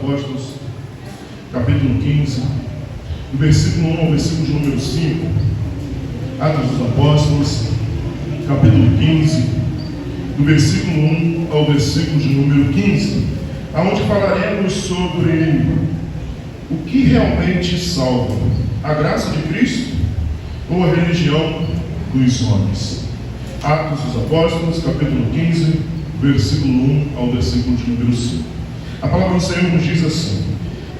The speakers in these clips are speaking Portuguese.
Apóstolos, capítulo 15, do versículo 1 ao versículo de número 5. Atos dos Apóstolos, capítulo 15, do versículo 1 ao versículo de número 15, aonde falaremos sobre o que realmente salva, a graça de Cristo ou a religião dos homens. Atos dos Apóstolos, capítulo 15, versículo 1 ao versículo de número 5. A palavra do Senhor nos diz assim: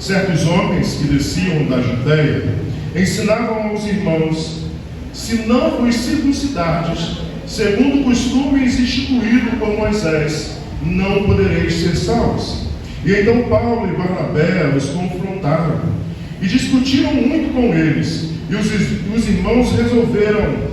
certos homens que desciam da Judeia ensinavam aos irmãos: se não vos circuncidardes, segundo costumes instituídos por Moisés, não podereis ser salvos. E então Paulo e Barnabé os confrontaram e discutiram muito com eles. E os irmãos resolveram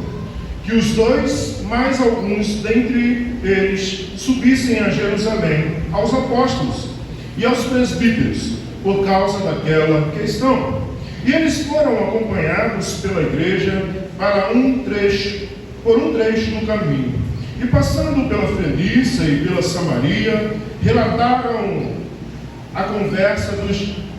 que os dois, mais alguns dentre eles, subissem a Jerusalém aos apóstolos e aos presbíteros, por causa daquela questão. E eles foram acompanhados pela igreja por um trecho no caminho. E passando pela Fenícia e pela Samaria, relataram a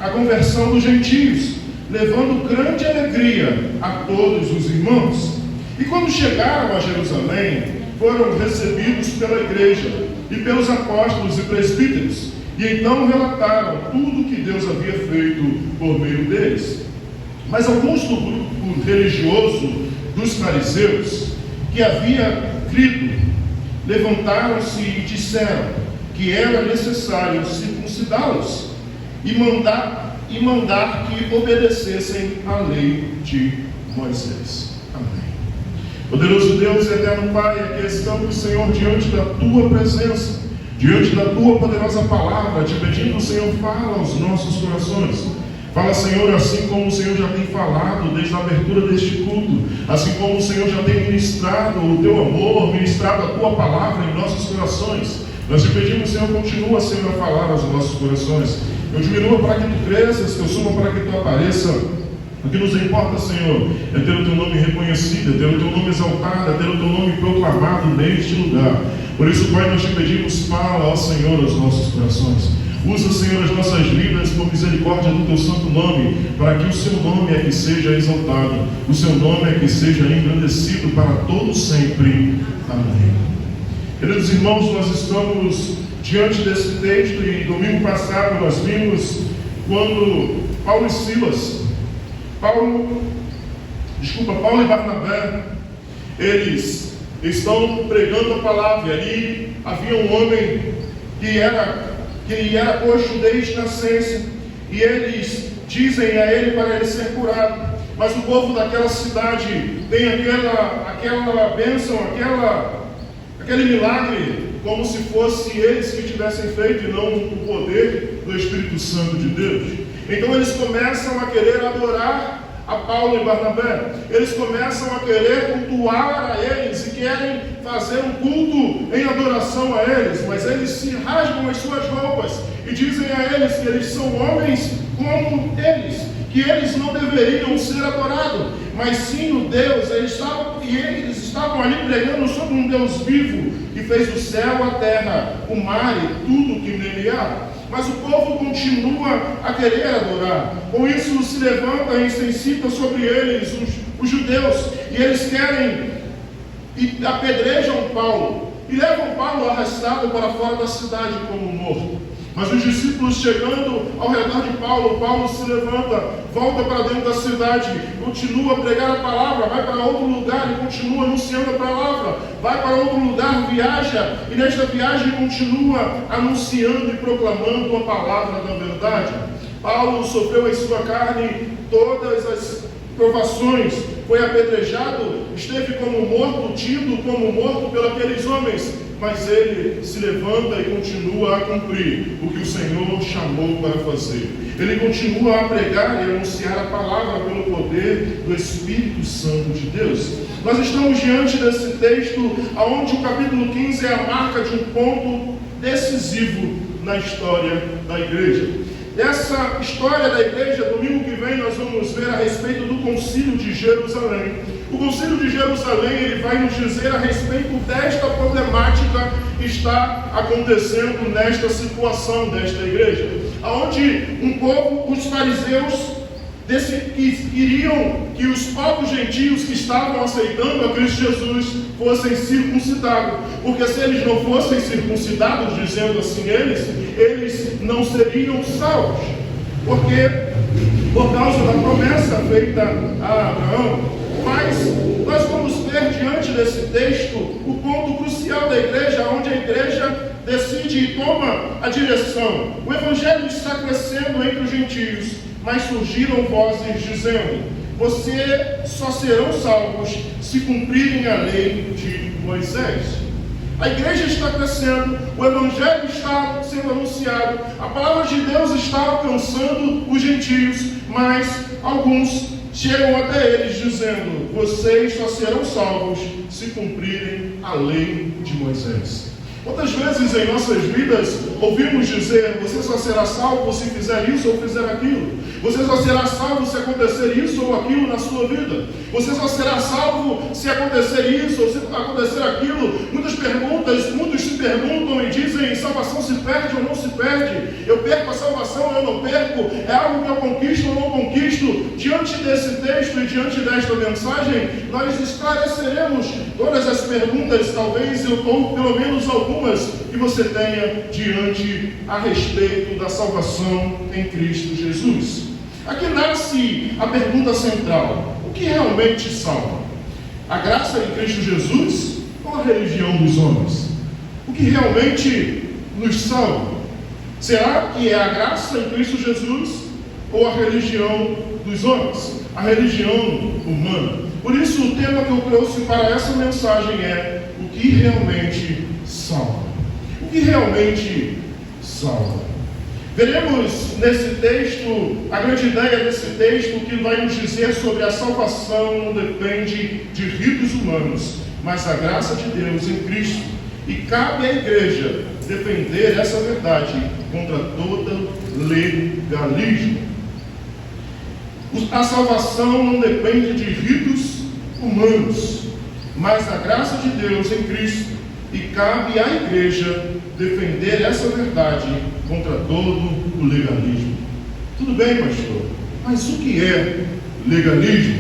conversão dos gentios, levando grande alegria a todos os irmãos. E quando chegaram a Jerusalém, foram recebidos pela igreja e pelos apóstolos e presbíteros, e então relataram tudo que Deus havia feito por meio deles. Mas alguns do grupo religioso dos fariseus, que havia crido, levantaram-se e disseram que era necessário circuncidá-los e mandar que obedecessem à lei de Moisés. Amém. Poderoso Deus e eterno Pai, aqui estamos, Senhor, diante da Tua presença, diante da Tua poderosa palavra, te pedindo, Senhor, fala aos nossos corações. Fala, Senhor, assim como o Senhor já tem falado desde a abertura deste culto, assim como o Senhor já tem ministrado o Teu amor, ministrado a Tua palavra em nossos corações. Nós te pedimos, Senhor, continua, Senhor, a falar aos nossos corações. Eu diminua para que Tu cresças, que eu suba para que Tu apareça. O que nos importa, Senhor, é ter o Teu nome reconhecido, é ter o Teu nome exaltado, é ter o Teu nome proclamado neste lugar. Por isso, Pai, nós te pedimos, fala ao Senhor aos nossos corações. Usa, Senhor, as nossas vidas por misericórdia do Teu santo nome, para que o Seu nome é que seja exaltado, o Seu nome é que seja engrandecido para todo sempre. Amém. Queridos irmãos, nós estamos diante desse texto e domingo passado nós vimos quando Paulo e Barnabé, eles estão pregando a palavra. E ali havia um homem que era coxo desde nascença, e eles dizem a ele para ele ser curado. Mas o povo daquela cidade tem aquela bênção, aquele milagre, como se fosse eles que tivessem feito e não o poder do Espírito Santo de Deus. Então eles começam a querer adorar a Paulo e Barnabé. Eles começam a querer cultuar a eles e querem fazer um culto em adoração a eles, mas eles se rasgam as suas roupas e dizem a eles que eles são homens como eles, que eles não deveriam ser adorados, mas sim o Deus. Eles estavam ali pregando sobre um Deus vivo, que fez o céu, a terra, o mar e tudo que nele há. Mas o povo continua a querer adorar. Com isso se levanta e se incita sobre eles os judeus, e eles querem e apedrejam Paulo e levam Paulo arrastado para fora da cidade como morto. Mas os discípulos, chegando ao redor de Paulo se levanta, volta para dentro da cidade, continua a pregar a palavra, vai para outro lugar e continua anunciando a palavra, vai para outro lugar, viaja, e nesta viagem continua anunciando e proclamando a palavra da verdade. Paulo sofreu em sua carne todas as provações, foi apedrejado, esteve como morto, tido como morto pelos aqueles homens, mas ele se levanta e continua a cumprir o que o Senhor chamou para fazer. Ele continua a pregar e anunciar a palavra pelo poder do Espírito Santo de Deus. Nós estamos diante desse texto, onde o capítulo 15 é a marca de um ponto decisivo na história da igreja. Essa história da igreja, domingo que vem, nós vamos ver a respeito do Concílio de Jerusalém. O Concílio de Jerusalém, ele vai nos dizer a respeito desta problemática que está acontecendo nesta situação desta igreja. onde um povo, os fariseus, que queriam que os povos gentios que estavam aceitando a Cristo Jesus fossem circuncidados, porque se eles não fossem circuncidados, dizendo assim eles não seriam salvos, porque por causa da promessa feita a Abraão. Mas nós vamos ver diante desse texto o ponto crucial da igreja, onde a igreja decide e toma a direção. O evangelho está crescendo entre os gentios, mas surgiram vozes dizendo: vocês só serão salvos se cumprirem a lei de Moisés. A igreja está crescendo, o evangelho está sendo anunciado, a palavra de Deus está alcançando os gentios, mas alguns chegam até eles dizendo: vocês só serão salvos se cumprirem a lei de Moisés. Quantas vezes em nossas vidas ouvimos dizer: você só será salvo se fizer isso ou fizer aquilo? Você só será salvo se acontecer isso ou aquilo na sua vida? Você só será salvo se acontecer isso ou se acontecer aquilo? Muitos se perguntam e dizem: salvação se perde ou não se perde? Eu perco a salvação ou eu não perco? É algo que eu conquisto ou não conquisto? Diante desse texto e diante desta mensagem, nós esclareceremos todas as perguntas, talvez ou pelo menos algumas que você tenha diante a respeito da salvação em Cristo Jesus. Aqui nasce a pergunta central: o que realmente salva? A graça em Cristo Jesus ou a religião dos homens? O que realmente nos salva? Será que é a graça em Cristo Jesus ou a religião dos homens? A religião humana? Por isso o tema que eu trouxe para essa mensagem é: o que realmente salva? O que realmente salva? Veremos nesse texto, a grande ideia desse texto, que vai nos dizer sobre a salvação não depende de ritos humanos, mas a graça de Deus em Cristo. E cabe à igreja defender essa verdade contra todo legalismo. A salvação não depende de ritos humanos, mas a graça de Deus em Cristo. E cabe à igreja defender essa verdade contra todo o legalismo. Tudo bem, pastor, mas o que é legalismo?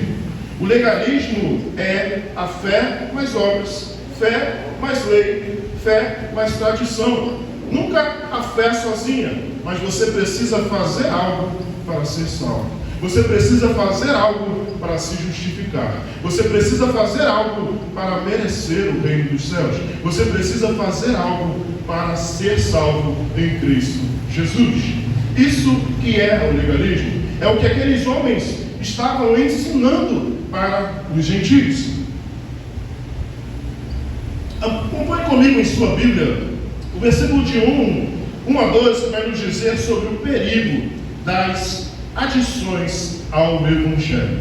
O legalismo é a fé mais obras, fé mais lei, fé mais tradição. Nunca a fé sozinha, mas você precisa fazer algo para ser salvo. Você precisa fazer algo para se justificar. Você precisa fazer algo para merecer o reino dos céus. Você precisa fazer algo para ser salvo em Cristo Jesus. Isso que é o legalismo. É o que aqueles homens estavam ensinando para os gentios. Acompanhe comigo em sua Bíblia o versículo de 1 a 12, que vai nos dizer sobre o perigo das adições ao Evangelho.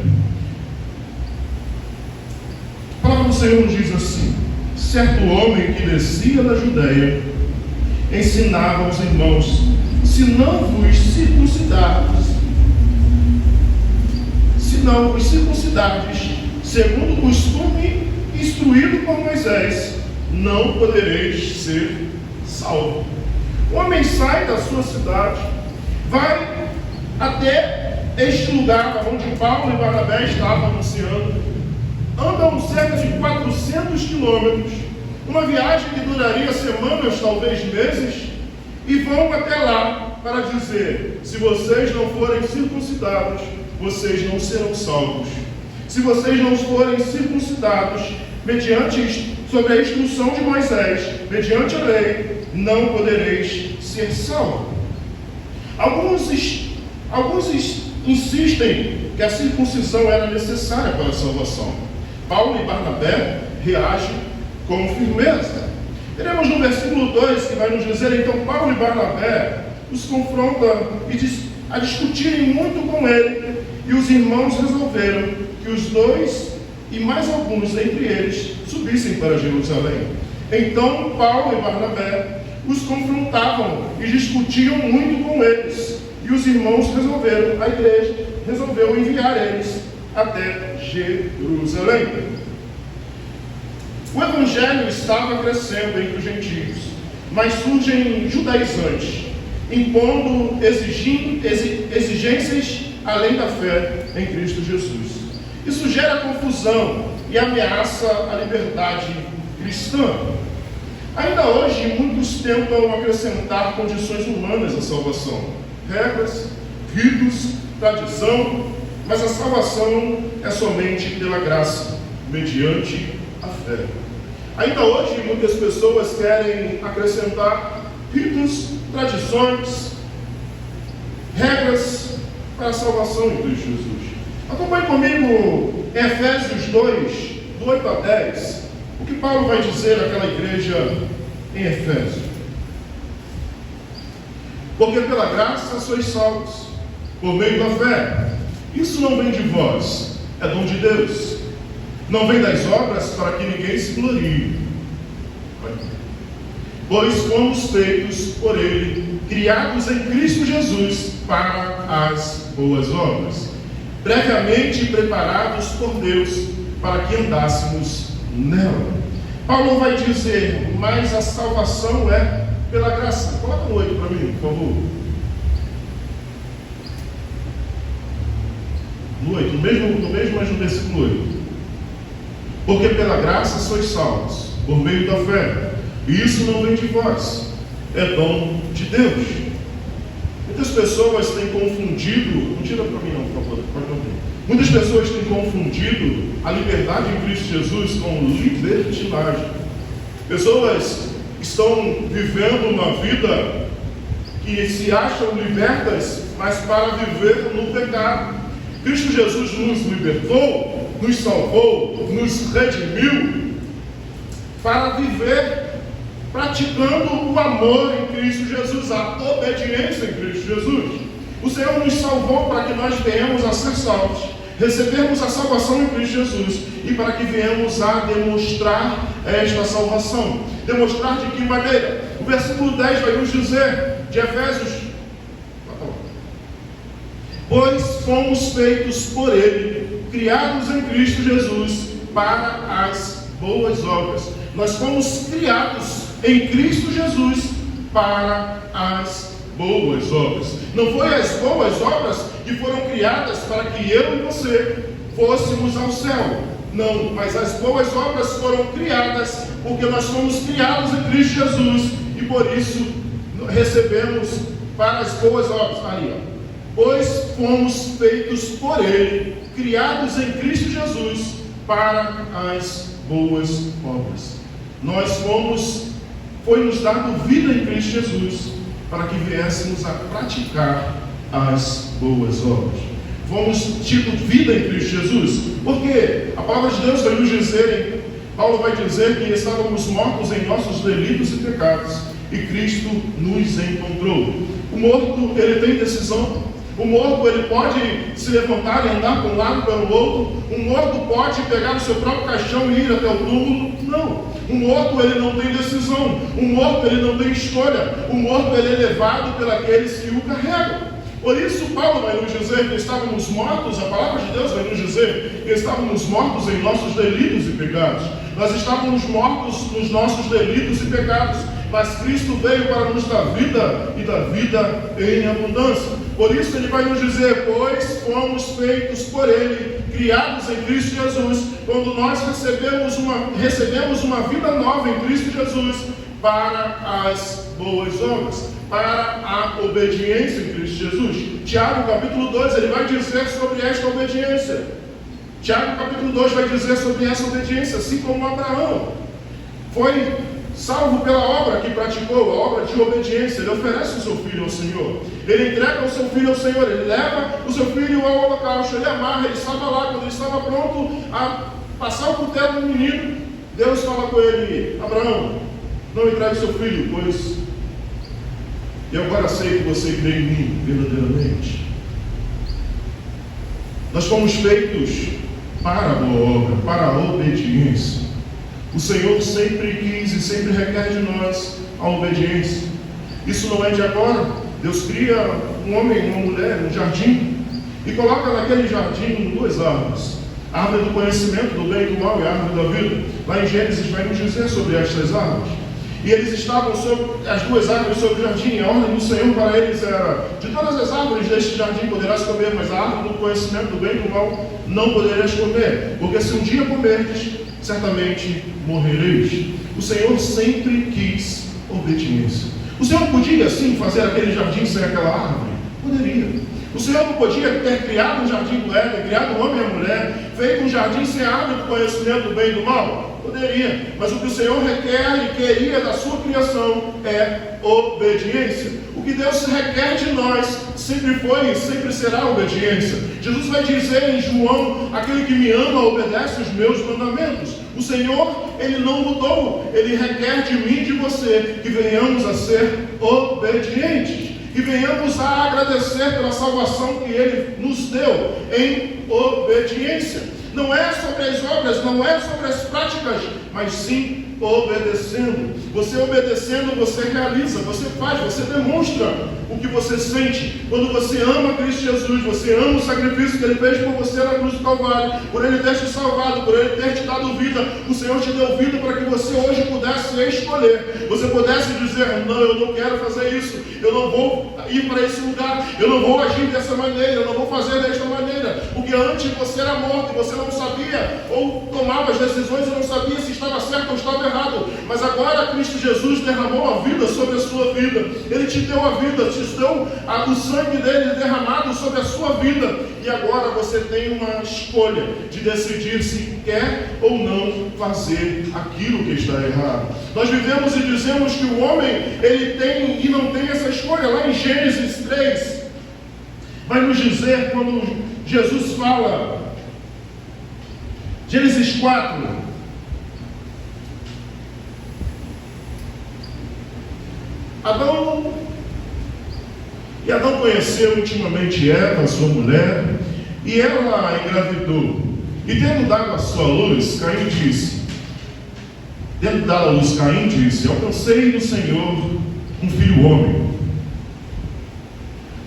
A palavra do Senhor nos diz assim: certo homem que descia da Judeia ensinava aos irmãos: se não vos circuncidardes segundo o costume instruído por Moisés, não podereis ser salvo. O homem sai da sua cidade, vai até este lugar onde Paulo e Barnabé estavam anunciando, andam cerca de 400 quilômetros, uma viagem que duraria semanas, talvez meses, e vão até lá para dizer: se vocês não forem circuncidados, vocês não serão salvos. Se vocês não forem circuncidados, sob a instrução de Moisés, mediante a lei, não podereis ser salvos. Alguns insistem que a circuncisão era necessária para a salvação. Paulo e Barnabé reagem com firmeza. Teremos no versículo 2 que vai nos dizer: então Paulo e Barnabé os confrontam a discutirem muito com ele, e os irmãos resolveram que os dois e mais alguns entre eles subissem para Jerusalém. Então Paulo e Barnabé os confrontavam e discutiam muito com eles, e os irmãos a igreja resolveu enviar eles até Jerusalém. O evangelho estava crescendo entre os gentios, mas surgem judaizantes impondo exigências além da fé em Cristo Jesus. Isso gera confusão e ameaça a liberdade cristã. Ainda hoje, muitos tentam acrescentar condições humanas à salvação, regras, ritos, tradição, mas a salvação é somente pela graça, mediante a fé. Ainda hoje, muitas pessoas querem acrescentar ritos, tradições, regras para a salvação em Cristo Jesus. Acompanhe comigo Efésios 2, do 8 a 10, o que Paulo vai dizer àquela igreja em Efésio. Porque pela graça sois salvos, por meio da fé. Isso não vem de vós, é dom de Deus. Não vem das obras para que ninguém se glorie. Pois fomos feitos por Ele, criados em Cristo Jesus para as boas obras, previamente preparados por Deus para que andássemos nela. Paulo vai dizer, mas a salvação é pela graça. Coloca no 8 para mim, por favor. No 8, no mesmo, mas no versículo 8. Porque pela graça sois salvos, por meio da fé. E isso não vem de vós, é dom de Deus. Muitas pessoas têm confundido, não tira para mim não, por favor, pode ouvir. Muitas pessoas têm confundido a liberdade em Cristo Jesus com libertinagem. Pessoas estão vivendo uma vida que se acham libertas, mas para viver no pecado. Cristo Jesus nos libertou, nos salvou, nos redimiu para viver praticando o amor em Cristo Jesus, a obediência em Cristo Jesus. O Senhor nos salvou para que nós venhamos a ser salvos, recebermos a salvação em Cristo Jesus e para que venhamos a demonstrar esta salvação. Demonstrar de que maneira? O versículo 10 vai nos dizer, de Efésios: pois fomos feitos por Ele, criados em Cristo Jesus para as boas obras. Nós fomos criados em Cristo Jesus para as boas obras. Não foi as boas obras que foram criadas para que eu e você fôssemos ao céu. Não, mas as boas obras foram criadas porque nós fomos criados em Cristo Jesus e por isso recebemos para as boas obras. Ali, ó. Pois fomos feitos por Ele, criados em Cristo Jesus para as boas obras. Foi-nos dado vida em Cristo Jesus para que viéssemos a praticar as boas obras. Fomos tido vida em Cristo Jesus, porque a palavra de Deus vai nos dizer, Paulo vai dizer que estávamos mortos em nossos delitos e pecados, e Cristo nos encontrou. O morto, ele tem decisão. O morto, ele pode se levantar e andar para um lado para o outro. O morto pode pegar o seu próprio caixão e ir até o túmulo. Não. O morto, ele não tem decisão. O morto, ele não tem escolha. O morto, ele é levado pelos que o carregam. Por isso, Paulo vai nos dizer que estávamos mortos, a palavra de Deus vai nos dizer que estávamos mortos em nossos delitos e pecados. Nós estávamos mortos nos nossos delitos e pecados, mas Cristo veio para nos dar vida e dar vida em abundância. Por isso ele vai nos dizer, pois fomos feitos por Ele, criados em Cristo Jesus, quando nós recebemos uma vida nova em Cristo Jesus, para as boas obras, para a obediência em Cristo Jesus. Tiago capítulo 2, ele vai dizer sobre esta obediência. Tiago capítulo 2 vai dizer sobre essa obediência, assim como Abraão foi salvo pela obra que praticou, a obra de obediência. Ele oferece o seu filho ao Senhor, ele entrega o seu filho ao Senhor, ele leva o seu filho ao holocausto, ele amarra, ele estava lá, quando ele estava pronto a passar o cutelo no menino, Deus fala com ele: Abraão, não entregue o seu filho, pois eu agora sei que você crê em mim verdadeiramente. Nós fomos feitos para a boa obra, para a obediência. O Senhor sempre quis e sempre requer de nós a obediência. Isso não é de agora. Deus cria um homem e uma mulher no jardim e coloca naquele jardim duas árvores: a árvore do conhecimento do bem e do mal e a árvore da vida. Lá em Gênesis vai nos dizer sobre estas árvores. e eles estavam sobre as duas árvores sobre o jardim, e a ordem do Senhor para eles era: de todas as árvores deste jardim poderás comer, mas a árvore do conhecimento do bem e do mal não poderás comer, porque se um dia comerdes, certamente morrereis. O Senhor sempre quis obediência. O Senhor podia sim fazer aquele jardim sem aquela árvore? Poderia. O Senhor não podia ter criado um jardim do Éden, criado o homem e a mulher, feito um jardim sem a árvore do conhecimento do bem e do mal? Poderia. Mas o que o Senhor requer e queria da sua criação é obediência. O que Deus requer de nós sempre foi e sempre será obediência. Jesus vai dizer em João: aquele que me ama obedece os meus mandamentos. O Senhor, Ele não mudou. Ele requer de mim e de você que venhamos a ser obedientes, que venhamos a agradecer pela salvação que Ele nos deu em obediência. Não é sobre as obras, não é sobre as práticas, mas sim obedecendo. Você obedecendo, você realiza, você faz, você demonstra o que você sente. Quando você ama Cristo Jesus, você ama o sacrifício que Ele fez por você na cruz do Calvário, por Ele ter te salvado, por Ele ter te dado vida. O Senhor te deu vida para que você hoje pudesse escolher, você pudesse dizer: não, eu não quero fazer isso, eu não vou ir para esse lugar, eu não vou agir dessa maneira, eu não vou fazer desta maneira, porque antes você era morto e você não sabia, ou tomava as decisões e não sabia se estava certo ou estava errado. Mas agora Cristo Jesus derramou a vida sobre a sua vida. Ele te deu a vida, te deu o sangue dele derramado sobre a sua vida. E agora você tem uma escolha de decidir se quer ou não fazer aquilo que está errado. Nós vivemos e dizemos que o homem, ele tem e não tem essa escolha. Lá em Gênesis 3, vai nos dizer, quando Jesus fala, Gênesis 4, Adão conheceu intimamente Eva, sua mulher, e ela engravidou. E tendo dado a sua luz, Caim disse: alcancei do Senhor um filho homem.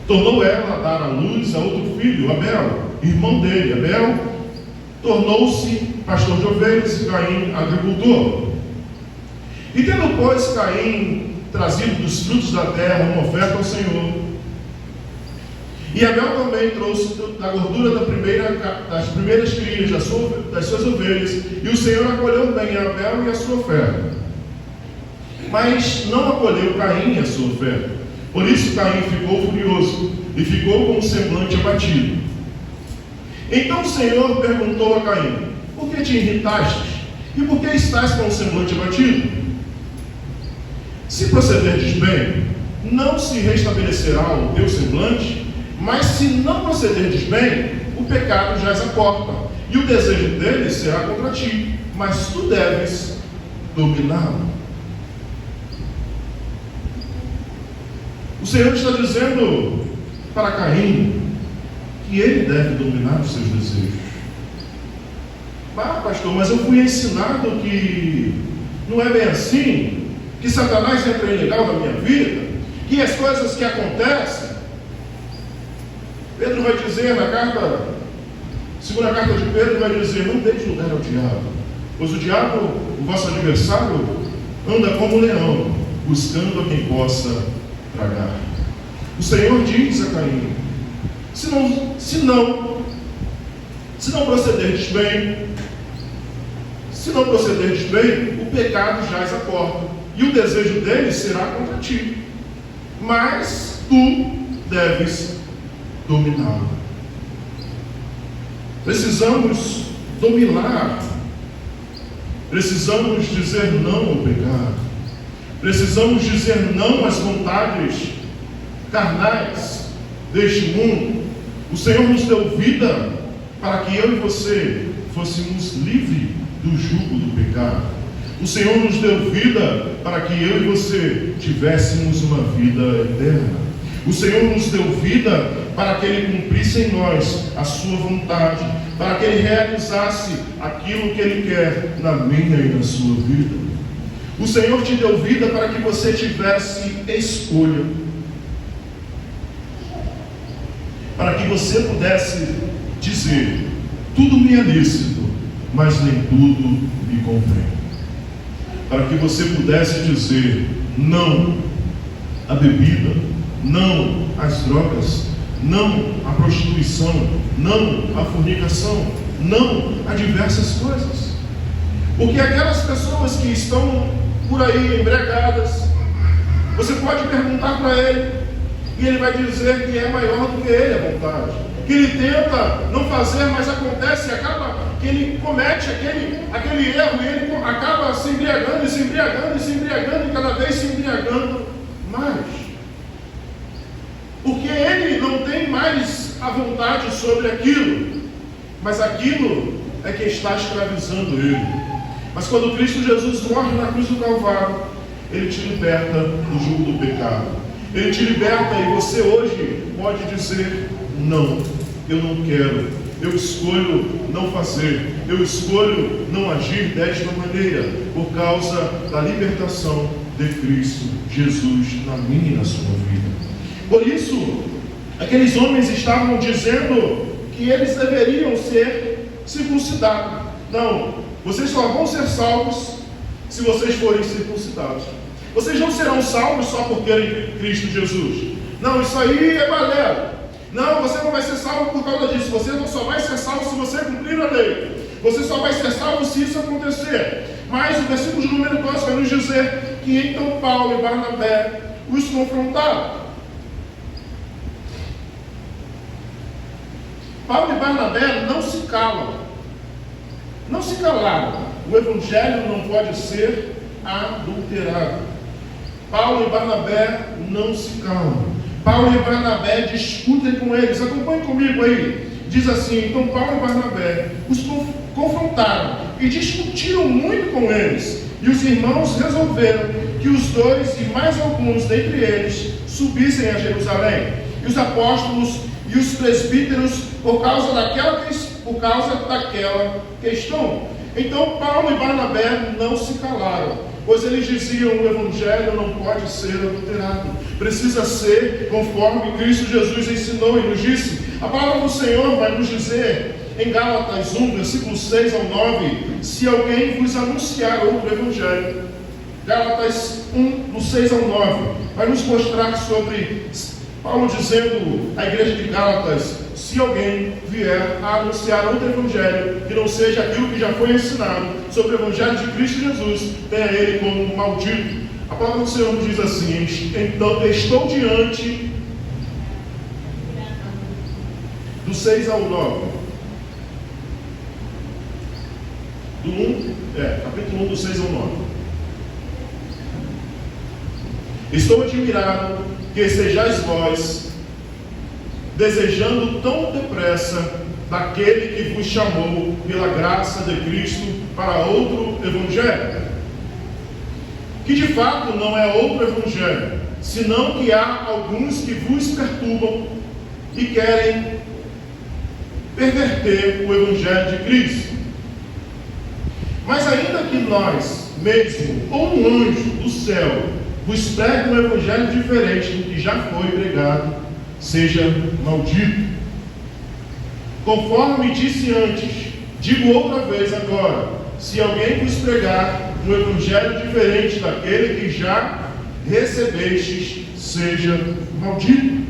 Tornou ela a dar à luz a outro filho, Abel, irmão dele. Abel tornou-se pastor de ovelhas e Caim agricultor. E tendo, pois, Caim trazido dos frutos da terra uma oferta ao Senhor, e Abel também trouxe da gordura das primeiras crias das suas ovelhas, e o Senhor acolheu bem a Abel e a sua oferta, mas não acolheu Caim e a sua oferta. Por isso Caim ficou furioso e ficou com o semblante abatido. Então o Senhor perguntou a Caim: por que te irritaste? E por que estás com o semblante abatido? Se procederdes bem, não se restabelecerá o teu semblante, mas se não procederdes bem, o pecado jaz à porta, e o desejo dele será contra ti, mas tu deves dominá-lo. O Senhor está dizendo para Caim que ele deve dominar os seus desejos. Pastor, mas eu fui ensinado que não é bem assim, que Satanás entra ilegal na minha vida, que as coisas que acontecem. Pedro vai dizer na carta, segunda carta de Pedro, vai dizer: não deis lugar ao diabo, pois o diabo, o vosso adversário, anda como um leão, buscando a quem possa tragar. O Senhor diz a Caim: se não procederdes bem, o pecado jaz à porta, e o desejo dele será contra ti, mas tu deves dominá-lo. Precisamos dominar, precisamos dizer não ao pecado, precisamos dizer não às vontades carnais deste mundo. O Senhor nos deu vida para que eu e você fôssemos livres do jugo do pecado. O Senhor nos deu vida para que eu e você tivéssemos uma vida eterna. O Senhor nos deu vida para que Ele cumprisse em nós a sua vontade, para que Ele realizasse aquilo que Ele quer na minha e na sua vida. O Senhor te deu vida para que você tivesse escolha, para que você pudesse dizer: tudo me é lícito, mas nem tudo me convém. para que você pudesse dizer não à bebida, não às drogas, não à prostituição, não à fornicação, não a diversas coisas. Porque aquelas pessoas que estão por aí embriagadas, você pode perguntar para ele, e ele vai dizer que é maior do que ele a vontade, que ele tenta não fazer, mas acontece, acaba que ele comete aquele erro, e ele acaba se embriagando, e se embriagando, e se embriagando, e cada vez se embriagando mais. Porque ele não tem mais a vontade sobre aquilo, mas aquilo é que está escravizando ele. Mas quando Cristo Jesus morre na cruz do Calvário, ele te liberta do jugo do pecado. Ele te liberta e você hoje pode dizer: não, eu não quero, eu escolho não fazer, eu escolho não agir desta maneira, por causa da libertação de Cristo Jesus na minha e na sua vida. Por isso, aqueles homens estavam dizendo que eles deveriam ser circuncidados. Não, vocês só vão ser salvos se vocês forem circuncidados. Vocês não serão salvos só por terem Cristo Jesus. Não, isso aí é balela. Não, você não vai ser salvo por causa disso. Você não só vai ser salvo se você cumprir a lei. Você só vai ser salvo se isso acontecer. Mas o versículo de número 2 vai nos dizer que então Paulo e Barnabé os confrontaram. Paulo e Barnabé não se calam. Não se calaram. O evangelho não pode ser adulterado. Paulo e Barnabé não se calam. Paulo e Barnabé discutem com eles. Acompanhe comigo aí. Diz assim: então Paulo e Barnabé os confrontaram e discutiram muito com eles. E os irmãos resolveram que os dois e mais alguns dentre eles subissem a Jerusalém. E os apóstolos e os presbíteros por causa daquela questão. Então Paulo e Barnabé não se calaram, pois eles diziam: o evangelho não pode ser adulterado, precisa ser conforme Cristo Jesus ensinou e nos disse. A palavra do Senhor vai nos dizer em Gálatas 1, versículos 6 ao 9: se alguém vos anunciar outro evangelho. Gálatas 1, do 6 ao 9, vai nos mostrar sobre Paulo dizendo à igreja de Gálatas: se alguém vier a anunciar outro evangelho que não seja aquilo que já foi ensinado sobre o evangelho de Cristo Jesus, tenha ele como maldito. A palavra do Senhor diz assim: então estou diante do 6 ao 9. Capítulo 1, do 6 ao 9. Estou admirado que sejais vós desejando tão depressa daquele que vos chamou pela graça de Cristo para outro evangelho, que de fato não é outro evangelho, senão que há alguns que vos perturbam e querem perverter o evangelho de Cristo. Mas ainda que nós mesmo, ou um anjo do céu, vos pregue um evangelho diferente do que já foi pregado, seja maldito. Conforme disse antes, digo outra vez agora: se alguém vos pregar um evangelho diferente daquele que já recebestes, seja maldito.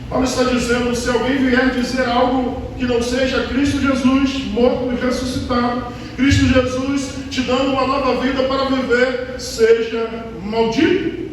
Paulo está dizendo: se alguém vier dizer algo que não seja Cristo Jesus morto e ressuscitado, Cristo Jesus te dando uma nova vida para viver, seja maldito.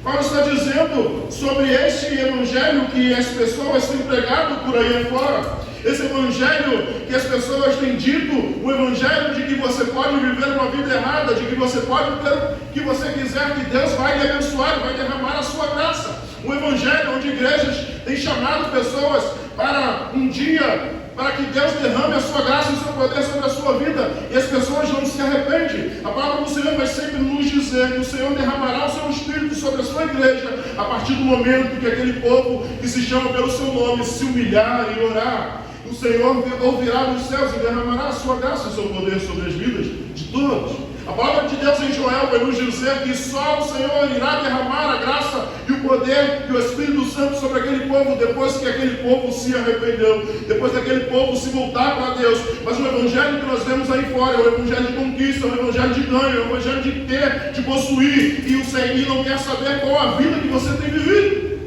Paulo está dizendo sobre este evangelho que as pessoas têm pregado por aí afora. Esse evangelho que as pessoas têm dito, o evangelho de que você pode viver uma vida errada, de que você pode ter o que você quiser, que Deus vai lhe abençoar, vai derramar a sua graça. Um evangelho onde igrejas têm chamado pessoas para um dia, para que Deus derrame a sua graça e o seu poder sobre a sua vida, e as pessoas não se arrependem. A palavra do Senhor vai sempre nos dizer que o Senhor derramará o seu Espírito sobre a sua igreja, a partir do momento que aquele povo que se chama pelo seu nome se humilhar e orar. O Senhor ouvirá dos céus e derramará a sua graça e o seu poder sobre as vidas de todos. A palavra de Deus em Joel vai nos dizer que só o Senhor irá derramar a graça e o poder e o Espírito Santo sobre aquele povo depois que aquele povo se arrependeu, depois que aquele povo se voltar para Deus. Mas o evangelho que nós vemos aí fora é o evangelho de conquista, é o evangelho de ganho, é o evangelho de ter, de possuir, e o Senhor não quer saber qual a vida que você tem vivido.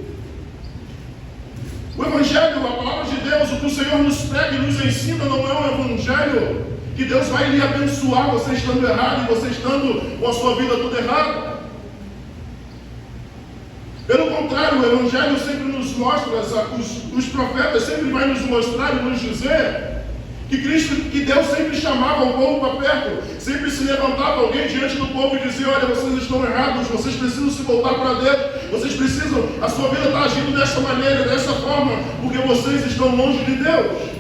O evangelho, a palavra de Deus, o que o Senhor nos prega e nos ensina não é um evangelho que Deus vai lhe abençoar você estando errado e você estando com a sua vida toda errada. Pelo contrário, o evangelho sempre nos mostra, os profetas sempre vão nos mostrar e nos dizer que Deus sempre chamava o povo para perto, sempre se levantava alguém diante do povo e dizia: olha, vocês estão errados, vocês precisam se voltar para Deus, vocês precisam, a sua vida está agindo dessa maneira, dessa forma, porque vocês estão longe de Deus.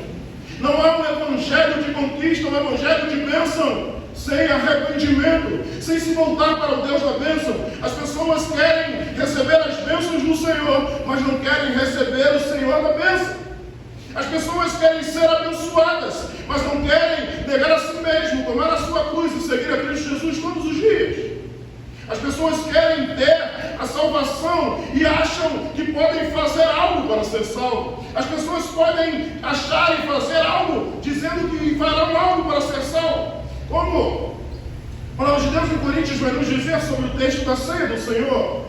Não é um evangelho de conquista, é um evangelho de bênção, sem arrependimento, sem se voltar para o Deus da bênção. As pessoas querem receber as bênçãos do Senhor, mas não querem receber o Senhor da bênção. As pessoas querem ser abençoadas, mas não querem negar a si mesmo, tomar a sua cruz e seguir a Cristo Jesus todos os dias. As pessoas querem ter a salvação e acham que podem fazer algo para ser salvo. As pessoas podem achar e fazer algo, dizendo que farão algo para ser salvo. Como a palavra de Deus em Coríntios vai nos dizer sobre o texto da ceia do Senhor: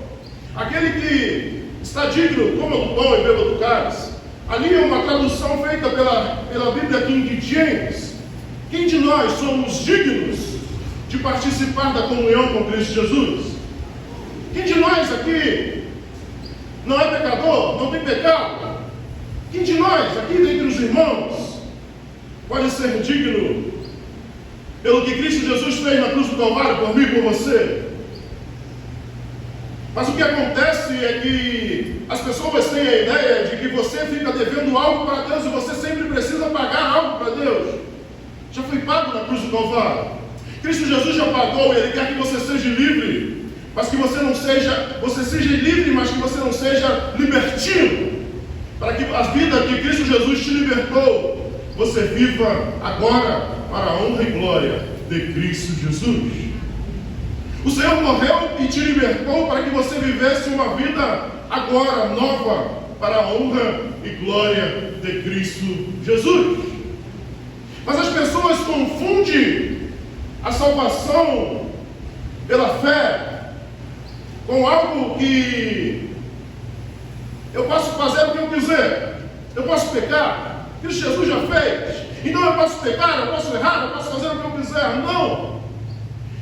aquele que está digno, coma do pão e beba do cálice. Ali é uma tradução feita pela Bíblia King James. Quem de nós somos dignos de participar da comunhão com Cristo Jesus? Quem de nós aqui não é pecador, não tem pecado? Quem de nós aqui dentre os irmãos pode ser digno pelo que Cristo Jesus fez na cruz do Calvário por mim e por você? Mas o que acontece é que as pessoas têm a ideia de que você fica devendo algo para Deus e você sempre precisa pagar algo para Deus. Já foi pago na cruz do Calvário. Cristo Jesus já pagou e Ele quer que você seja livre, mas que você seja livre, mas que você não seja libertino. Para que a vida que Cristo Jesus te libertou, você viva agora para a honra e glória de Cristo Jesus. O Senhor morreu e te libertou para que você vivesse uma vida agora nova para a honra e glória de Cristo Jesus. Mas as pessoas confundem a salvação pela fé com algo que eu posso fazer o que eu quiser, eu posso pecar, Cristo Jesus já fez, então eu posso pecar, eu posso errar, eu posso fazer o que eu quiser. Não!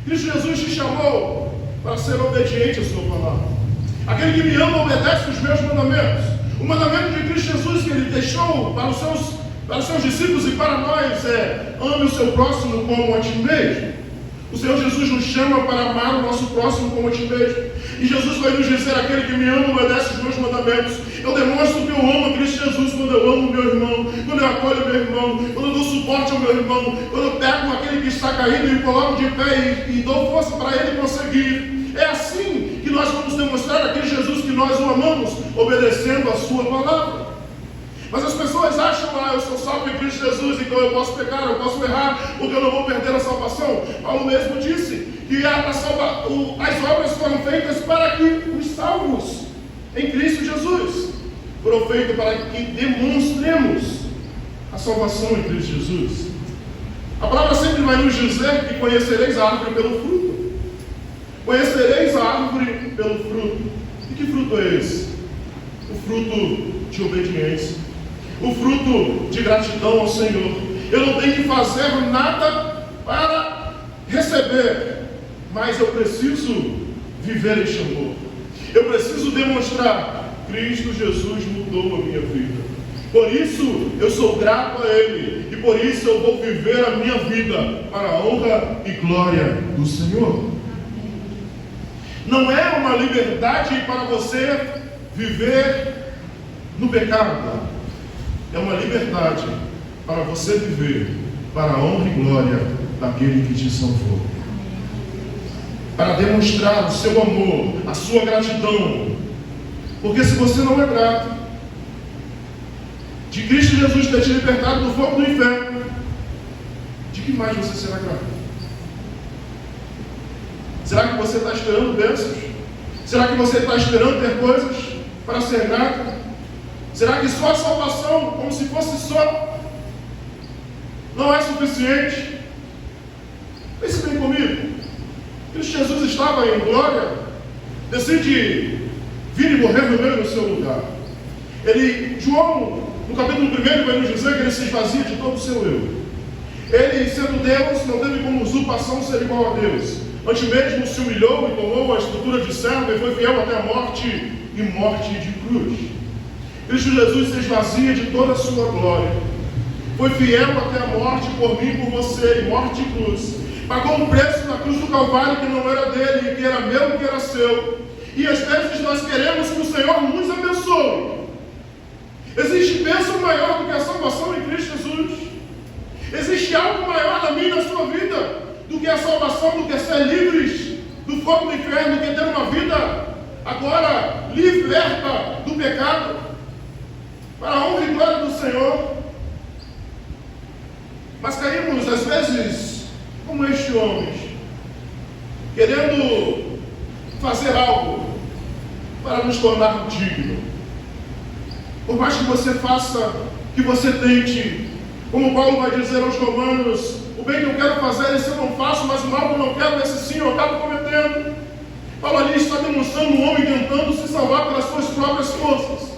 Cristo Jesus te chamou para ser obediente à sua palavra. Aquele que me ama obedece os meus mandamentos. O mandamento de Cristo Jesus que Ele deixou para os seus discípulos e para nós é: ame o seu próximo como a ti mesmo. O Senhor Jesus nos chama para amar o nosso próximo como a ti mesmo. E Jesus vai nos dizer: aquele que me ama obedece os meus mandamentos. Eu demonstro que eu amo a Cristo Jesus quando eu amo o meu irmão, quando eu acolho o meu irmão, quando eu dou suporte ao meu irmão, quando eu pego aquele que está caído e coloco de pé e dou força para ele prosseguir. É assim que nós vamos demonstrar a Cristo Jesus que nós o amamos, obedecendo a sua palavra. Mas as pessoas acham: eu sou salvo em Cristo Jesus, então eu posso pecar, eu posso errar, porque eu não vou perder a salvação. Paulo mesmo disse que as obras foram feitas para que os salvos em Cristo Jesus foram feitos para que demonstremos a salvação em Cristo Jesus. A palavra sempre vai nos dizer que conhecereis a árvore pelo fruto. Conhecereis a árvore pelo fruto. E que fruto é esse? O fruto de obediência, o fruto de gratidão ao Senhor. Eu não tenho que fazer nada para receber, mas eu preciso viver este amor. Eu preciso demonstrar: Cristo Jesus mudou a minha vida. Por isso eu sou grato a Ele, e por isso eu vou viver a minha vida para a honra e glória do Senhor. Não é uma liberdade para você viver no pecado. É uma liberdade para você viver para a honra e glória daquele que te salvou. Para demonstrar o seu amor, a sua gratidão. Porque se você não é grato de Cristo Jesus ter te libertado do fogo do inferno, de que mais você será grato? Será que você está esperando bênçãos? Será que você está esperando ter coisas para ser grato? Será que só a salvação, como se fosse só, não é suficiente? Pense bem comigo. Cristo Jesus estava em glória, decide vir e morrer no meio do seu lugar. João, no capítulo 1, vai nos dizer que ele se esvazia de todo o seu eu. Ele, sendo Deus, não teve como usurpação ser igual a Deus. Antes mesmo se humilhou e tomou a estrutura de servo e foi fiel até a morte e morte de cruz. Cristo Jesus se esvazia de toda a sua glória. Foi fiel até a morte por mim e por você, em morte e cruz. Pagou um preço na cruz do Calvário que não era dele, que era meu, que era seu. E às vezes nós queremos que o Senhor nos abençoe. Existe bênção maior do que a salvação em Cristo Jesus. Existe algo maior na minha e na sua vida do que a salvação, do que ser livres do fogo do inferno, do que ter uma vida agora liberta do pecado, para a honra e glória do Senhor. Mas caímos às vezes como este homem, querendo fazer algo para nos tornar dignos. Por mais que você faça, que você tente, como Paulo vai dizer aos Romanos, o bem que eu quero fazer, esse eu não faço, mas o mal que eu não quero, esse sim eu acabo cometendo. Paulo ali está demonstrando um homem tentando se salvar pelas suas próprias forças.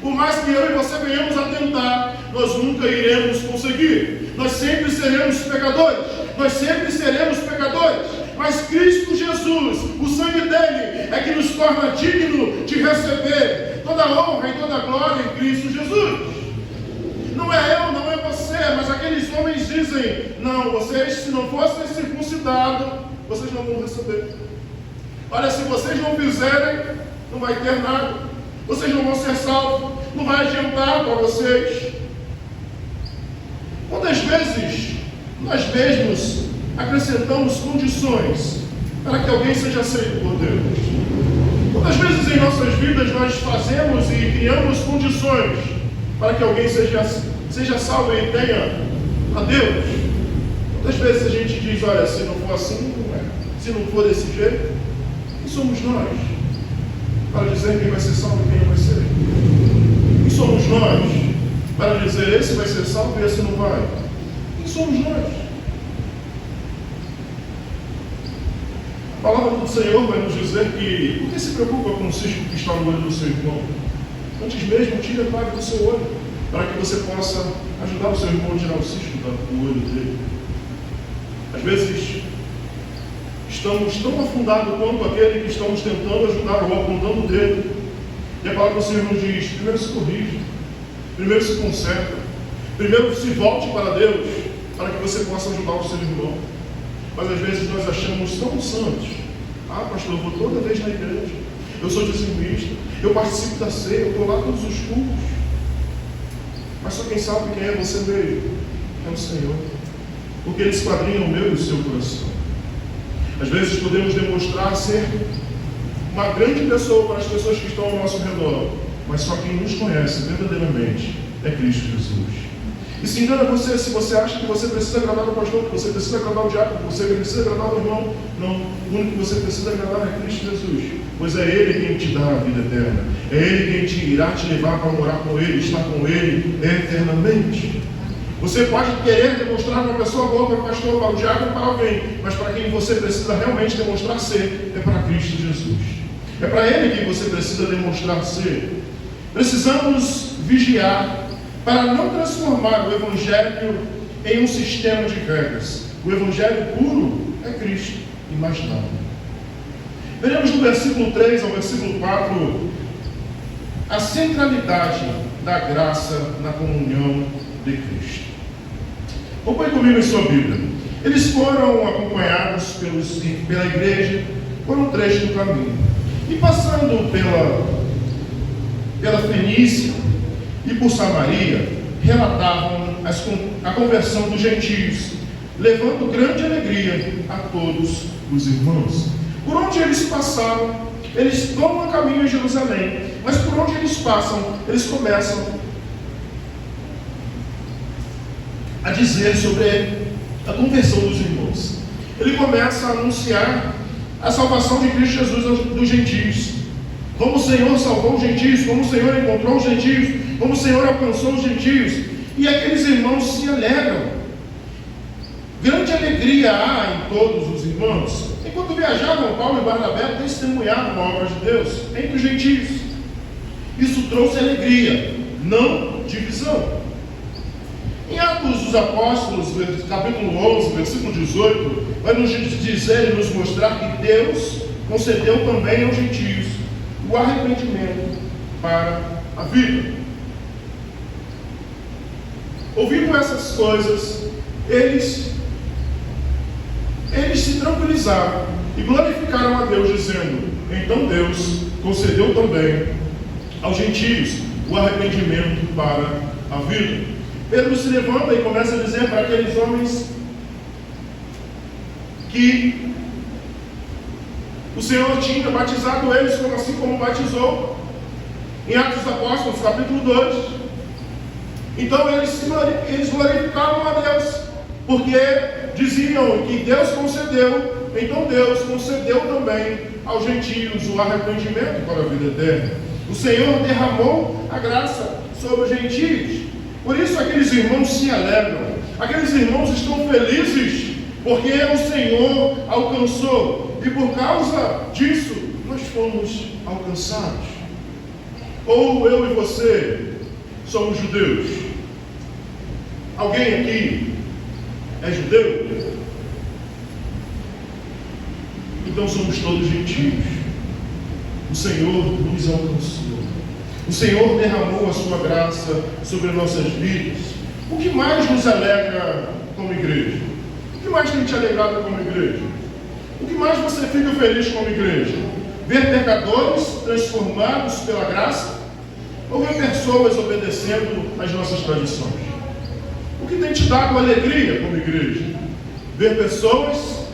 Por mais que eu e você venhamos a tentar, nós nunca iremos conseguir. Nós sempre seremos pecadores. Nós sempre seremos pecadores. Mas Cristo Jesus, o sangue dele, é que nos torna digno de receber toda a honra e toda a glória em Cristo Jesus. Não é eu, não é você, mas aqueles homens dizem, não, vocês se não fossem circuncidados, vocês não vão receber. Olha, se vocês não fizerem, não vai ter nada. Vocês não vão ser salvos, não vai adiantar para vocês. Quantas vezes nós mesmos acrescentamos condições para que alguém seja aceito por Deus? Quantas vezes em nossas vidas nós fazemos e criamos condições para que alguém seja salvo e tenha a Deus? Quantas vezes a gente diz, olha, se não for assim, não é. Se não for desse jeito, quem somos nós para dizer quem vai ser salvo e quem não vai ser? Quem somos nós para dizer esse vai ser salvo e esse não vai? Quem somos nós? A palavra do Senhor vai nos dizer que por que se preocupa com o cisco que está no olho do seu irmão? Antes mesmo, tira a praga do seu olho, para que você possa ajudar o seu irmão a tirar o cisco do olho dele. Às vezes, estamos tão afundados quanto aquele que estamos tentando ajudar ou apontando o dedo. E a palavra do Senhor nos diz, primeiro se corrija, primeiro se conserta, primeiro se volte para Deus, para que você possa ajudar o seu irmão. Mas às vezes nós achamos tão santos. Ah, pastor, eu vou toda vez na igreja, eu sou dizimista, eu participo da ceia, eu estou lá todos os cultos. Mas só quem sabe quem é você mesmo é o Senhor, porque Ele esquadrinha o meu e o seu coração. Às vezes podemos demonstrar ser uma grande pessoa para as pessoas que estão ao nosso redor, mas só quem nos conhece verdadeiramente é Cristo Jesus. E se engana você se você acha que você precisa agradar o pastor, que você precisa agradar o diácono, que você precisa agradar o irmão. Não, o único que você precisa agradar é Cristo Jesus, pois é Ele quem te dá a vida eterna, é Ele quem te irá te levar para morar com Ele, estar com Ele eternamente. Você pode querer demonstrar uma pessoa boa para o pastor, para o diácono, para alguém, mas para quem você precisa realmente demonstrar ser é para Cristo Jesus. É para Ele que você precisa demonstrar ser. Precisamos vigiar para não transformar o Evangelho em um sistema de regras. O Evangelho puro é Cristo e mais nada. Veremos do versículo 3 ao versículo 4 a centralidade da graça na comunhão de Cristo. Acompanhe comigo em sua Bíblia. Eles foram acompanhados pela igreja por um trecho do caminho. E passando pela Fenícia e por Samaria, relatavam a conversão dos gentios, levando grande alegria a todos os irmãos. Por onde eles passavam, eles tomam o caminho em Jerusalém, mas por onde eles passam, eles começam a dizer sobre a conversão dos irmãos. Ele começa a anunciar a salvação de Cristo Jesus dos gentios. Como o Senhor salvou os gentios, como o Senhor encontrou os gentios, como o Senhor alcançou os gentios. E aqueles irmãos se alegram. Grande alegria há em todos os irmãos. Enquanto viajavam, Paulo e Barnabé testemunhavam a obra de Deus entre os gentios. Isso trouxe alegria, não divisão. Em Atos dos Apóstolos, capítulo 11, versículo 18, vai nos dizer e nos mostrar que Deus concedeu também aos gentios o arrependimento para a vida. Ouvindo essas coisas, eles se tranquilizaram e glorificaram a Deus, dizendo: então Deus concedeu também aos gentios o arrependimento para a vida. Pedro se levanta e começa a dizer para aqueles homens que o Senhor tinha batizado eles, assim como batizou em Atos dos Apóstolos, capítulo 2. Então eles glorificavam a Deus, porque diziam que Deus concedeu, então Deus concedeu também aos gentios o arrependimento para a vida eterna. O Senhor derramou a graça sobre os gentios. Por isso aqueles irmãos se alegram, aqueles irmãos estão felizes, porque o Senhor alcançou, e por causa disso nós fomos alcançados. Ou eu e você somos judeus? Alguém aqui é judeu? Então somos todos gentios. O Senhor nos alcançou. O Senhor derramou a sua graça sobre nossas vidas. O que mais nos alegra como igreja? O que mais tem te alegrado como igreja? O que mais você fica feliz como igreja? Ver pecadores transformados pela graça? Ou ver pessoas obedecendo às nossas tradições? O que tem te dado alegria como igreja? Ver pessoas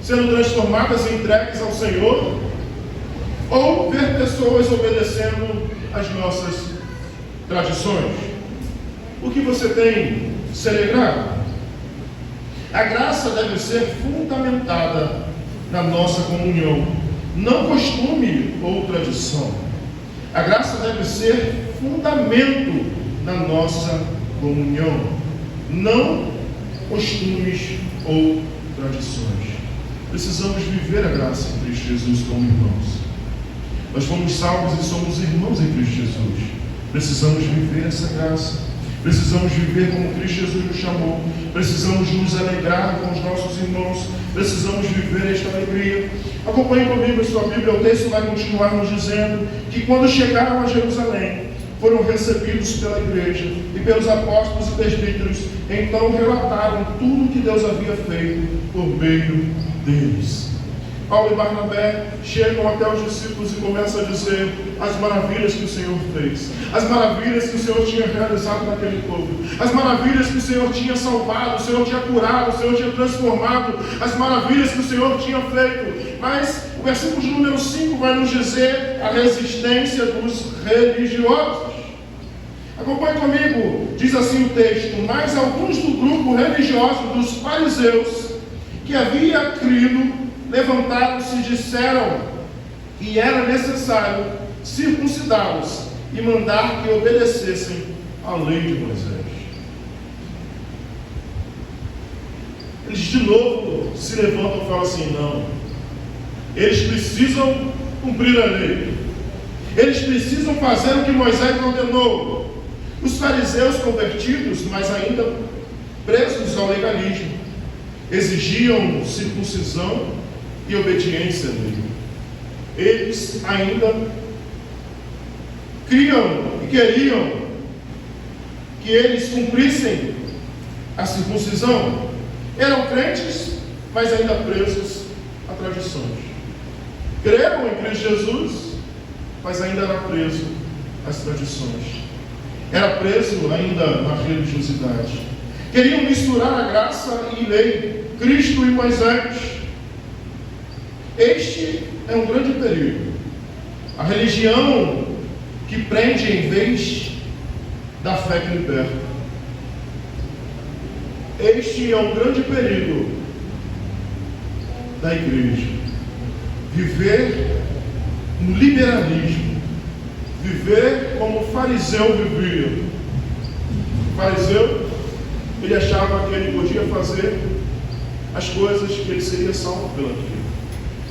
sendo transformadas e entregues ao Senhor? Ou ver pessoas obedecendo às nossas tradições? O que você tem se alegrado? A graça deve ser fundamentada na nossa comunhão, não costume ou tradição. A graça deve ser fundamento na nossa comunhão, não costumes ou tradições. Precisamos viver a graça em Cristo Jesus como irmãos. Nós fomos salvos e somos irmãos em Cristo Jesus. Precisamos viver essa graça. Precisamos viver como Cristo Jesus nos chamou. Precisamos nos alegrar com os nossos irmãos. Precisamos viver esta alegria. Acompanhe comigo em sua Bíblia. O texto vai continuar nos dizendo que quando chegaram a Jerusalém, foram recebidos pela igreja e pelos apóstolos e presbíteros. Então relataram tudo que Deus havia feito por meio deles. Paulo e Barnabé chegam até os discípulos e começam a dizer as maravilhas que o Senhor fez, as maravilhas que o Senhor tinha realizado naquele povo, as maravilhas que o Senhor tinha salvado, o Senhor tinha curado, o Senhor tinha transformado, as maravilhas que o Senhor tinha feito. Mas o versículo de número 5 vai nos dizer a resistência dos religiosos. Acompanhe comigo, diz assim o texto: mas alguns do grupo religioso dos fariseus que havia crido levantaram-se e disseram que era necessário circuncidá-los e mandar que obedecessem à lei de Moisés. Eles de novo se levantam e falam assim: não, eles precisam cumprir a lei, eles precisam fazer o que Moisés ordenou. Os fariseus convertidos, mas ainda presos ao legalismo, exigiam circuncisão e obediência a lei. Eles ainda criam e queriam que eles cumprissem a circuncisão. Eram crentes, mas ainda presos a tradições. Creram em Cristo Jesus, mas ainda era preso às tradições. Era preso ainda na religiosidade. Queriam misturar a graça e lei, Cristo e Moisés. Este é um grande perigo. A religião que prende em vez da fé que liberta. Este é um grande perigo da igreja. viver no liberalismo, viver como o fariseu vivia. O fariseu, ele achava que ele podia fazer as coisas que ele seria salvo pela vida.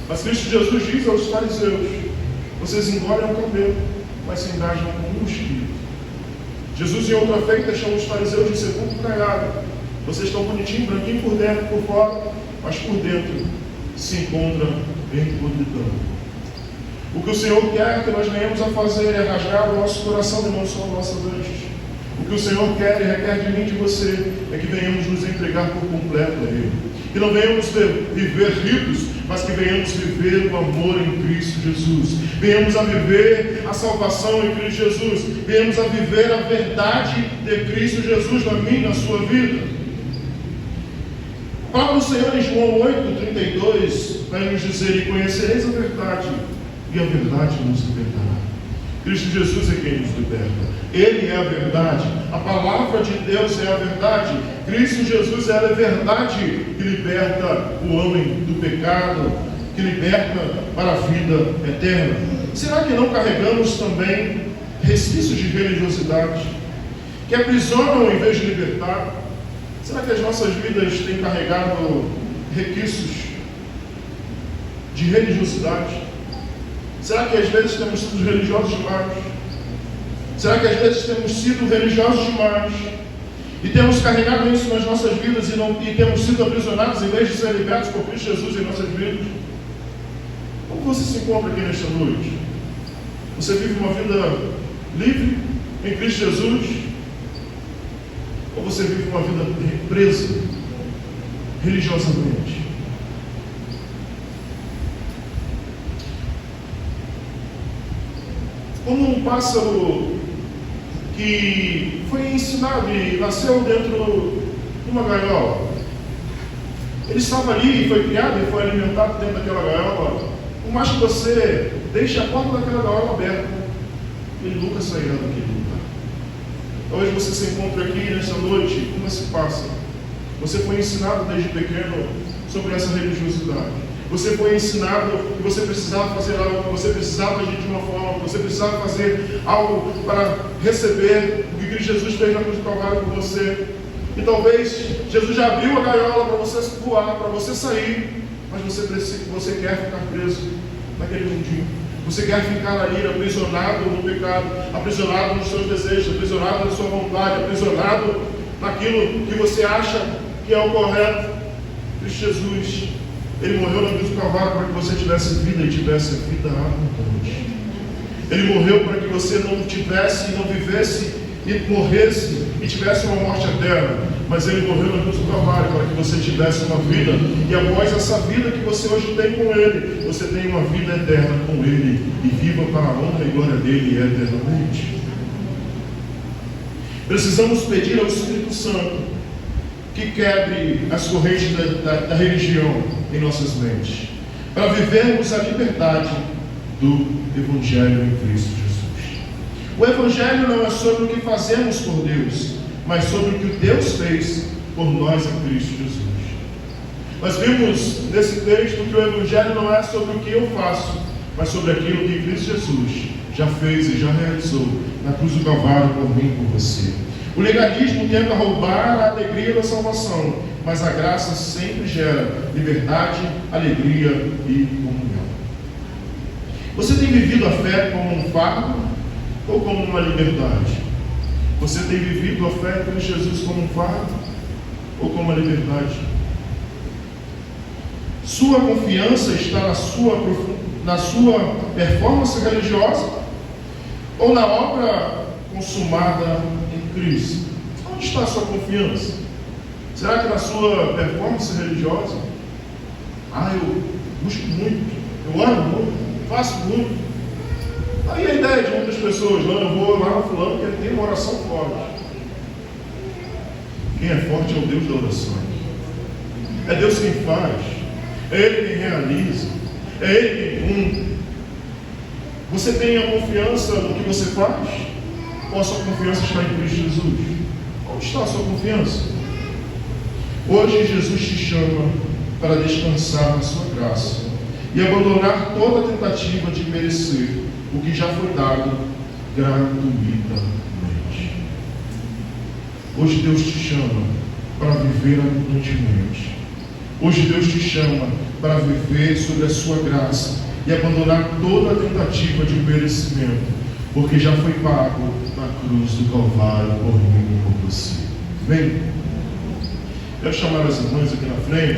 Mas Cristo Jesus diz aos fariseus: vocês engolem o cabelo, mas se engajam com um mosquito. Jesus, em outra feita, chama os fariseus de sepulcro caiado. Vocês estão bonitinho, branquinho por dentro, por fora, mas por dentro se encontra bem podridão. O que o Senhor quer que nós venhamos a fazer é rasgar o nosso coração e não só a nossa veste. O que o Senhor quer e requer de mim e de você é que venhamos nos entregar por completo a Ele. Que não venhamos viver ritos, mas que venhamos viver o amor em Cristo Jesus. Venhamos a viver a salvação em Cristo Jesus. Venhamos a viver a verdade de Cristo Jesus na minha e na sua vida. A palavra do Senhor em João 8:32 vai nos dizer: e conhecereis a verdade, e a verdade nos libertará. Cristo Jesus é quem nos liberta. Ele é a verdade. A palavra de Deus é a verdade. Cristo Jesus é a verdade que liberta o homem do pecado, que liberta para a vida eterna. Será que não carregamos também resquícios de religiosidade que aprisionam em vez de libertar? Será que as nossas vidas têm carregado resquícios de religiosidade? Será que às vezes temos sido religiosos demais? Será que às vezes temos sido religiosos demais? E temos carregado isso nas nossas vidas e temos sido aprisionados em vez de ser libertos por Cristo Jesus em nossas vidas? Como você se encontra aqui nesta noite? Você vive uma vida livre em Cristo Jesus? Ou você vive uma vida presa religiosamente? Como um pássaro que foi ensinado e nasceu dentro de uma gaiola. Ele estava ali e foi criado e foi alimentado dentro daquela gaiola. Por mais que você deixe a porta daquela gaiola aberta, ele nunca sairá daquele lugar. Hoje você se encontra aqui nesta noite como esse pássaro. Você foi ensinado desde pequeno sobre essa religiosidade. Você foi ensinado que você precisava fazer algo, que você precisava agir de uma forma, que você precisava fazer algo para receber o que Cristo Jesus fez na cruz do Calvário por você. E talvez Jesus já abriu a gaiola para você voar, para você sair, mas você quer ficar preso naquele mundinho. Você quer ficar ali aprisionado no pecado, aprisionado nos seus desejos, aprisionado na sua vontade, aprisionado naquilo que você acha que é o correto. Cristo Jesus, Ele morreu na cruz do Calvário para que você tivesse vida e tivesse vida abundante. Ele morreu para que você não tivesse e não vivesse e morresse e tivesse uma morte eterna. Mas Ele morreu na cruz do Calvário para que você tivesse uma vida. E após essa vida que você hoje tem com Ele, você tem uma vida eterna com Ele e viva para a honra e glória dEle eternamente. Precisamos pedir ao Espírito Santo que quebre as correntes da religião em nossas mentes, para vivermos a liberdade do Evangelho em Cristo Jesus. O Evangelho não é sobre o que fazemos por Deus, mas sobre o que Deus fez por nós em Cristo Jesus. Nós vimos nesse texto que o Evangelho não é sobre o que eu faço, mas sobre aquilo que Cristo Jesus já fez e já realizou na cruz do Calvário por mim e por você. O legalismo tenta roubar a alegria da salvação, mas a graça sempre gera liberdade, alegria e comunhão. Você tem vivido a fé como um fardo ou como uma liberdade? Você tem vivido a fé em Jesus como um fardo ou como uma liberdade? Sua confiança está na sua performance religiosa ou na obra consumada em Cristo? Onde está a sua confiança? Será que na sua performance religiosa? Eu busco muito, eu oro muito, faço muito. Aí a ideia de muitas pessoas: não, eu vou lá no fulano que ele tem uma oração forte. Quem é forte é o Deus da oração. É Deus quem faz, é Ele quem realiza, é Ele quem cumpre. Você tem a confiança no que você faz? Ou a sua confiança está em Cristo Jesus? Onde está a sua confiança? Hoje Jesus te chama para descansar na sua graça e abandonar toda tentativa de merecer o que já foi dado gratuitamente. Hoje Deus te chama para viver abundantemente. Hoje Deus te chama para viver sobre a sua graça e abandonar toda tentativa de merecimento, porque já foi pago na cruz do Calvário por mim e por você. Vem. Quero chamar as irmãs aqui na frente.